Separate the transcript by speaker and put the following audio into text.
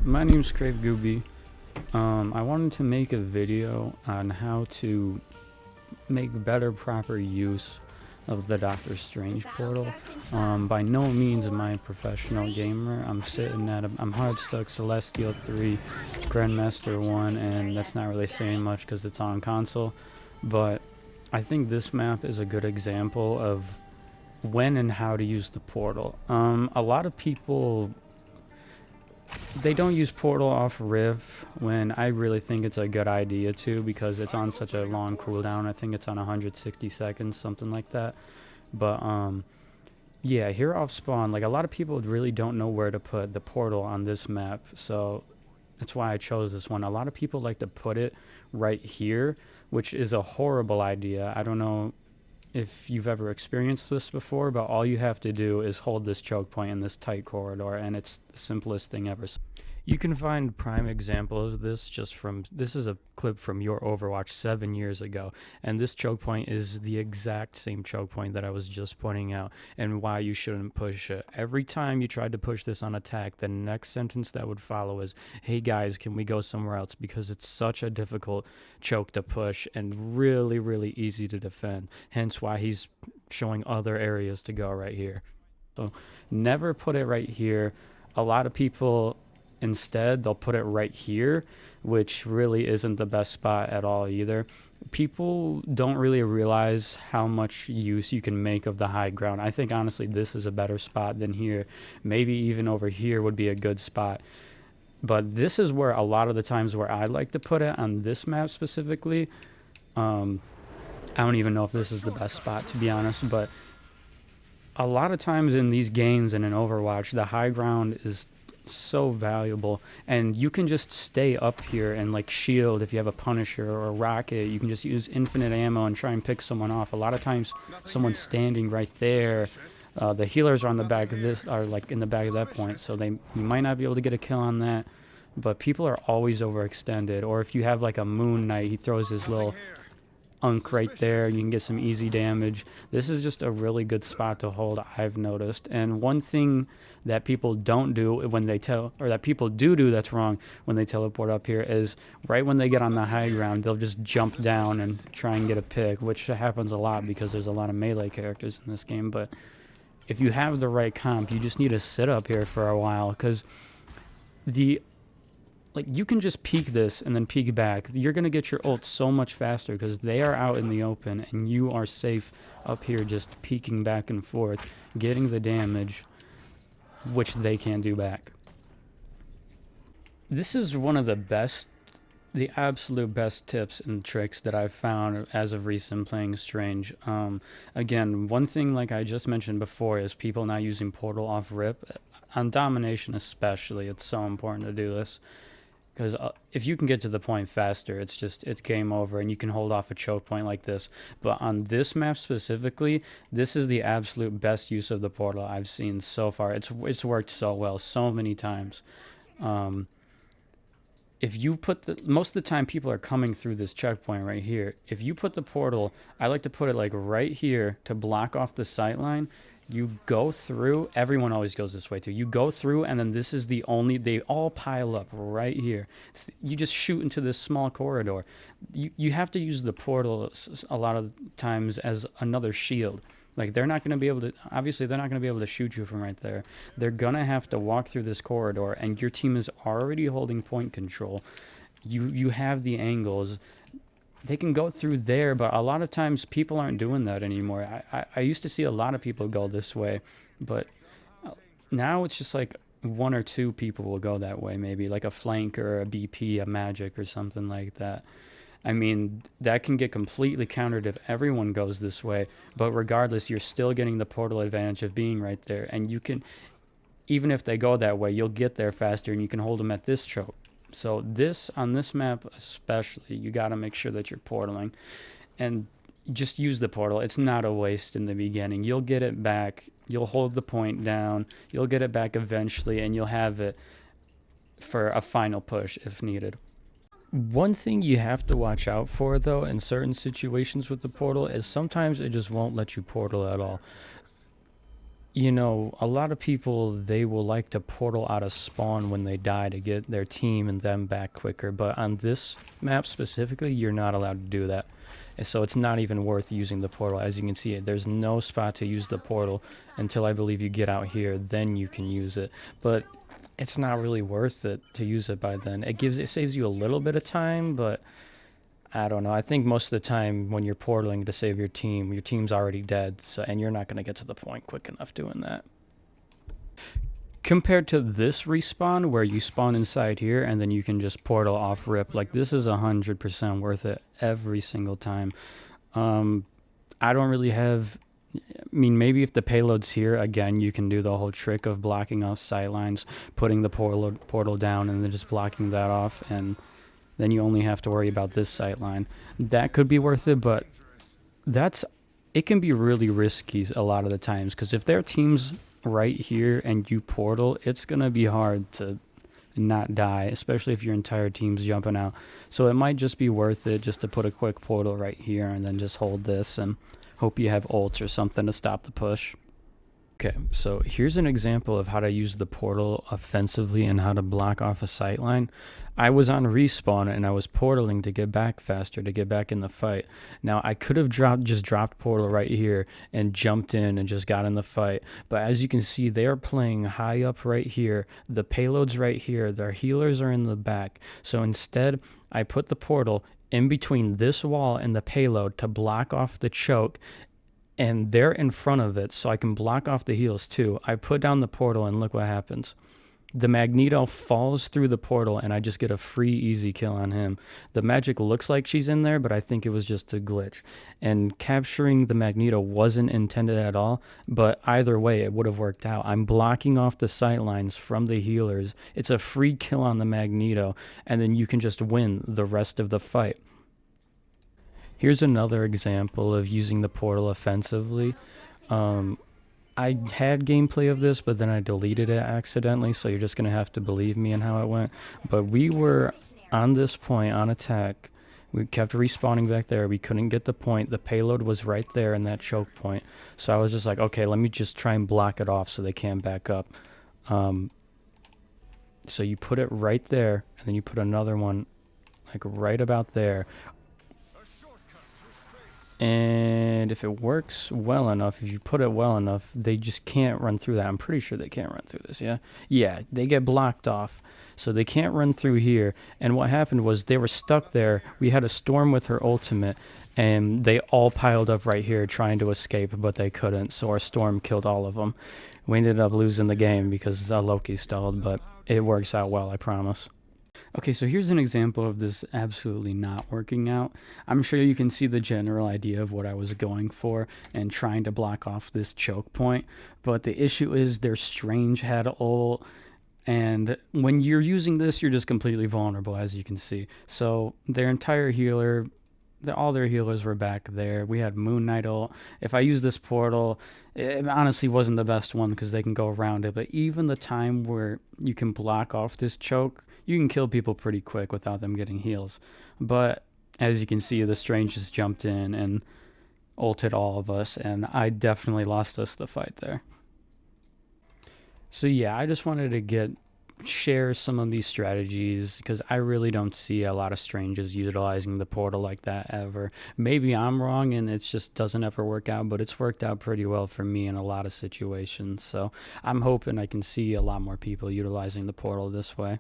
Speaker 1: my name's Crave Gooby. I wanted to make a video on how to make better proper use of the Doctor Strange portal. By no means am I a professional gamer. I'm hard stuck Celestial 3, Grandmaster 1, and that's not really saying much because it's on console. But I think this map is a good example of when and how to use the portal. A lot of people, they don't use portal off Rift when I really think it's a good idea to, because it's on such a long cooldown. I think it's on 160 seconds, something like that. But yeah, here off spawn, like a lot of people really don't know where to put the portal on this map, so that's why I chose this one. A lot of people like to put it right here, which is a horrible idea. I don't know if you've ever experienced this before, but all you have to do is hold this choke point in this tight corridor, and it's the simplest thing ever. You can find prime examples of this this is a clip from your Overwatch 7 years ago, and this choke point is the exact same choke point that I was just pointing out, and why you shouldn't push it. Every time you tried to push this on attack, the next sentence that would follow is, "Hey guys, can we go somewhere else?" Because it's such a difficult choke to push and really, really easy to defend. Hence why he's showing other areas to go right here. So never put it right here. A lot of people, instead, they'll put it right here, which really isn't the best spot at all either. People don't really realize how much use you can make of the high ground. I think honestly this is a better spot than here. Maybe even over here would be a good spot. But this is where a lot of the times where I like to put it on this map specifically. I don't even know if this is the best spot, to be honest, but a lot of times in these games and in Overwatch, the high ground is so valuable, and you can just stay up here and like shield. If you have a Punisher or a rocket, you can just use infinite ammo and try and pick someone off. A lot of times someone's standing right there, the healers are on the back of this, are like in the back of that point, so you might not be able to get a kill on that, but people are always overextended. Or if you have like a Moon Knight, he throws his little unk right there, you can get some easy damage. This is just a really good spot to hold, I've noticed. And one thing that people don't do when they that people do that's wrong when they teleport up here is right when they get on the high ground, they'll just jump down and try and get a pick, which happens a lot because there's a lot of melee characters in this game. But if you have the right comp, you just need to sit up here for a while, because you can just peek this and then peek back. You're going to get your ult so much faster because they are out in the open and you are safe up here just peeking back and forth, getting the damage, which they can't do back. This is one of the absolute best tips and tricks that I've found as of recent playing Strange. Again, one thing like I just mentioned before is people not using portal off rip. On Domination especially, it's so important to do this. Because if you can get to the point faster, it's game over, and you can hold off a choke point like this. But on this map specifically, this is the absolute best use of the portal I've seen so far. It's worked so well so many times. If you put most of the time people are coming through this checkpoint right here. If you put the portal, I like to put it like right here to block off the sightline. You go through, everyone always goes this way too. You go through, and then this is they all pile up right here. You just shoot into this small corridor. You have to use the portal a lot of times as another shield. Like they're not going to be able to shoot you from right there. They're going to have to walk through this corridor, and your team is already holding point control. You have the angles. They can go through there, but a lot of times people aren't doing that anymore. I used to see a lot of people go this way, but now it's just like one or two people will go that way, maybe like a flanker, a BP, a magic, or something like that. I mean, that can get completely countered if everyone goes this way, but regardless, you're still getting the portal advantage of being right there, and you can, even if they go that way, you'll get there faster, and you can hold them at this choke. So on this map especially, you got to make sure that you're portaling, and just use the portal. It's not a waste in the beginning. You'll get it back. You'll hold the point down. You'll get it back eventually, and you'll have it for a final push if needed. One thing you have to watch out for, though, in certain situations with the portal is sometimes it just won't let you portal at all. you know, a lot of people, they will like to portal out of spawn when they die to get their team and them back quicker. But on this map specifically, you're not allowed to do that. And so it's not even worth using the portal. As you can see, there's no spot to use the portal until I believe you get out here. Then you can use it. But it's not really worth it to use it by then. It saves you a little bit of time, but I don't know. I think most of the time when you're portaling to save your team's already dead, so, and you're not going to get to the point quick enough doing that. Compared to this respawn where you spawn inside here and then you can just portal off rip, like this is 100% worth it every single time. I don't really have, I mean, maybe if the payload's here, again, you can do the whole trick of blocking off sightlines, putting the portal down and then just blocking that off, and then you only have to worry about this sightline. That could be worth it, but it can be really risky a lot of the times, because if their team's right here and you portal, it's going to be hard to not die, especially if your entire team's jumping out. So it might just be worth it just to put a quick portal right here and then just hold this and hope you have ults or something to stop the push. Okay, so here's an example of how to use the portal offensively and how to block off a sightline. I was on respawn and I was portaling to get back faster, to get back in the fight. Now, I could have just dropped portal right here and jumped in and just got in the fight. But as you can see, they are playing high up right here. The payload's right here. Their healers are in the back. So instead, I put the portal in between this wall and the payload to block off the choke, and they're in front of it, so I can block off the heals too. I put down the portal, and look what happens. The Magneto falls through the portal, and I just get a free, easy kill on him. The magic looks like she's in there, but I think it was just a glitch. And capturing the Magneto wasn't intended at all, but either way, it would have worked out. I'm blocking off the sightlines from the healers. It's a free kill on the Magneto, and then you can just win the rest of the fight. Here's another example of using the portal offensively. I had gameplay of this, but then I deleted it accidentally, so you're just going to have to believe me in how it went. But we were on this point on attack. We kept respawning back there. We couldn't get the point. The payload was right there in that choke point. So I was just like, okay, let me just try and block it off so they can't back up. So you put it right there, and then you put another one like right about there. And if it works well enough, if you put it well enough, they just can't run through that. I'm pretty sure they can't run through this, yeah? Yeah, they get blocked off. So they can't run through here. And what happened was they were stuck there. We had a Storm with her ultimate, and they all piled up right here trying to escape, but they couldn't. So our Storm killed all of them. We ended up losing the game because Loki stalled, but it works out well, I promise. Okay, so here's an example of this absolutely not working out. I'm sure you can see the general idea of what I was going for and trying to block off this choke point, but the issue is their Strange had ult, and when you're using this, you're just completely vulnerable, as you can see. So their entire healer, all their healers were back there. We had Moon Knight ult. If I use this portal, it honestly wasn't the best one because they can go around it, but even the time where you can block off this choke, you can kill people pretty quick without them getting heals. But as you can see, the Strange just jumped in and ulted all of us, and I definitely lost us the fight there. So yeah, I just wanted to share some of these strategies because I really don't see a lot of Stranges utilizing the portal like that ever. Maybe I'm wrong and it just doesn't ever work out, but it's worked out pretty well for me in a lot of situations. So I'm hoping I can see a lot more people utilizing the portal this way.